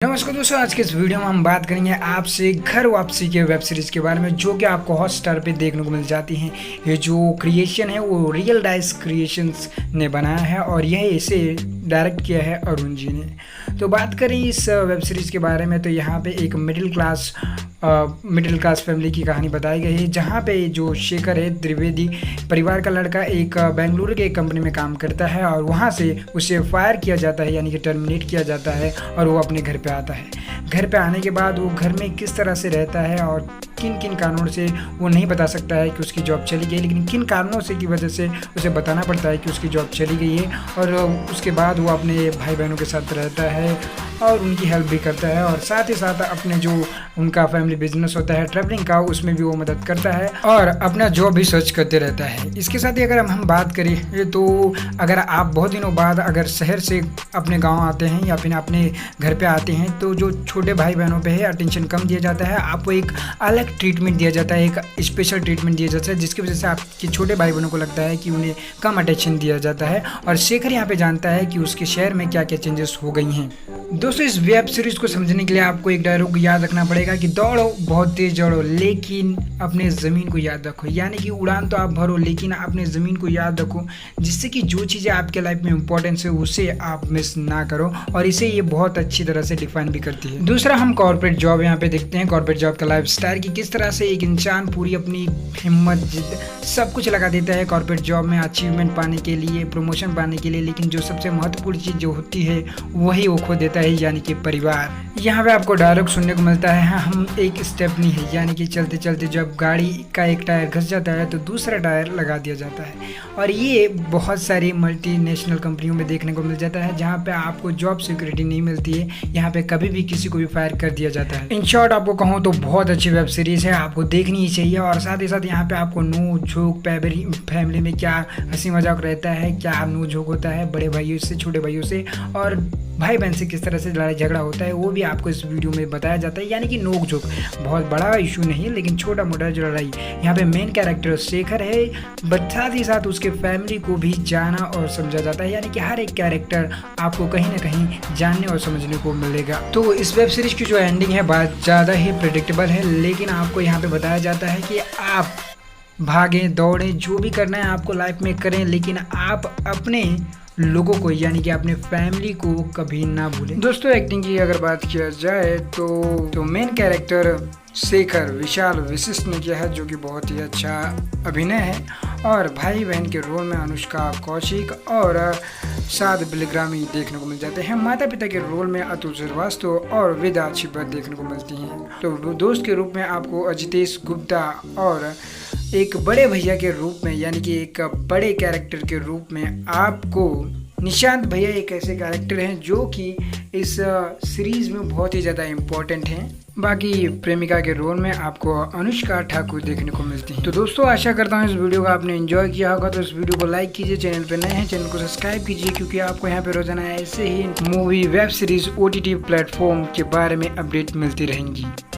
नमस्कार दोस्तों, आज के इस वीडियो में हम बात करेंगे आपसे घर वापसी के वेब सीरीज़ के बारे में, जो कि आपको हॉटस्टार पे देखने को मिल जाती हैं। ये जो क्रिएशन है वो रियल डाइस क्रिएशंस ने बनाया है और यह इसे डायरेक्ट किया है अरुण जी ने। तो बात करें इस वेब सीरीज़ के बारे में, तो यहाँ पे एक मिडिल क्लास फैमिली की कहानी बताई गई है, जहाँ पे जो शेखर है, त्रिवेदी परिवार का लड़का, एक बेंगलुरु के एक कंपनी में काम करता है और वहाँ से उसे फायर किया जाता है, यानी कि टर्मिनेट किया जाता है और वो अपने घर पे आता है। घर पे आने के बाद वो घर में किस तरह से रहता है और किन किन कारणों से वो नहीं बता सकता है कि उसकी जॉब चली गई, लेकिन किन कारणों से की वजह से उसे बताना पड़ता है कि उसकी जॉब चली गई है। और उसके बाद वो अपने भाई बहनों के साथ रहता है और उनकी हेल्प भी करता है, और साथ ही साथ अपने जो उनका फैमिली बिजनेस होता है ट्रैवलिंग का, उसमें भी वो मदद करता है और अपना जॉब भी सर्च करते रहता है। इसके साथ ही अगर हम बात करें तो अगर आप बहुत दिनों बाद अगर शहर से अपने गांव आते हैं या फिर अपने घर पे आते हैं, तो जो छोटे भाई बहनों पे है अटेंशन कम दिया जाता है, आपको एक अलग ट्रीटमेंट दिया जाता है, एक स्पेशल ट्रीटमेंट दिया जाता है, जिसकी वजह से आपके छोटे भाई बहनों को लगता है कि उन्हें कम अटेंशन दिया जाता है। और शेखर यहाँ पे जानता है कि उसके शहर में क्या क्या चेंजेस हो गई हैं। दोस्तों, इस वेब सीरीज को समझने के लिए आपको एक डायलॉग याद रखना पड़ेगा कि दौड़ो, बहुत तेज दौड़ो, लेकिन अपने ज़मीन को याद रखो। यानी कि उड़ान तो आप भरो, लेकिन अपने ज़मीन को याद रखो, जिससे कि जो चीज़ें आपके लाइफ में इंपॉर्टेंस है उसे आप मिस ना करो। और इसे ये बहुत अच्छी तरह से डिफाइन भी करती है। दूसरा, हम कॉर्पोरेट जॉब यहाँ पे देखते हैं, कॉर्पोरेट जॉब का लाइफ स्टाइल की किस तरह से एक इंसान पूरी अपनी हिम्मत, जिद, सब कुछ लगा देता है कॉर्पोरेट जॉब में अचीवमेंट पाने के लिए, प्रमोशन पाने के लिए, लेकिन जो सबसे महत्वपूर्ण चीज़ जो होती है वही वो खो देता है, यानी कि परिवार। यहाँ पे आपको डायलॉग सुनने को मिलता है, हम एक स्टेप नहीं है, यानी कि चलते चलते जब गाड़ी का एक टायर घस जाता है तो दूसरा टायर लगा दिया जाता है। और ये बहुत सारी मल्टीनेशनल कंपनियों में देखने को मिल जाता है, जहाँ पे आपको जॉब सिक्योरिटी नहीं मिलती है, यहाँ पे कभी भी किसी को भी फायर कर दिया जाता है। इन शॉर्ट आपको कहूँ तो बहुत अच्छी वेब सीरीज है, आपको देखनी ही चाहिए। और साथ ही साथ यहाँ पे आपको नोक झोंक, फैमिली में क्या हंसी मजाक रहता है, क्या नोक झोंक होता है बड़े भाइयों से, छोटे भाइयों से, और भाई बहन से किस तरह से लड़ाई झगड़ा होता है, वो भी आपको इस वीडियो में बताया जाता है। यानी कि नोक झोंक बहुत बड़ा इशू नहीं है, लेकिन छोटा मोटा जो लड़ाई, यहाँ पे मेन कैरेक्टर शेखर है, बट साथ ही साथ उसके फैमिली को भी जाना और समझा जाता है। यानी कि हर एक कैरेक्टर आपको कहीं ना कहीं जानने और समझने को मिलेगा। तो इस वेब सीरीज की जो एंडिंग है बहुत ज़्यादा ही प्रेडिक्टेबल है, लेकिन आपको यहाँ पे बताया जाता है कि आप भागें, दौड़ें, जो भी करना है आपको लाइफ में करें, लेकिन आप अपने लोगों को, यानी कि अपने फैमिली को कभी ना भूलें। दोस्तों, एक्टिंग की अगर बात किया जाए तो मेन कैरेक्टर शेखर विशाल विशिष्ट ने किया है, जो कि बहुत ही अच्छा अभिनय है। और भाई बहन के रोल में अनुष्का कौशिक और साद बिलग्रामी देखने को मिल जाते हैं। माता पिता के रोल में अतुल श्रीवास्तव और वेदा छिब्बत देखने को मिलती हैं। तो दोस्त के रूप में आपको अजितेश गुप्ता और एक बड़े भैया के रूप में, यानी कि एक बड़े कैरेक्टर के रूप में आपको निशांत भैया एक ऐसे कैरेक्टर हैं जो कि इस सीरीज में बहुत ही ज़्यादा इम्पोर्टेंट हैं। बाकी प्रेमिका के रोल में आपको अनुष्का ठाकुर देखने को मिलती है। तो दोस्तों, आशा करता हूँ इस वीडियो को आपने एंजॉय किया होगा। तो इस वीडियो को लाइक कीजिए, चैनल पे नए हैं चैनल को सब्सक्राइब कीजिए, क्योंकि आपको यहाँ पे रोजाना ऐसे ही movie, web series, OTT platform के बारे में अपडेट मिलती रहेंगी।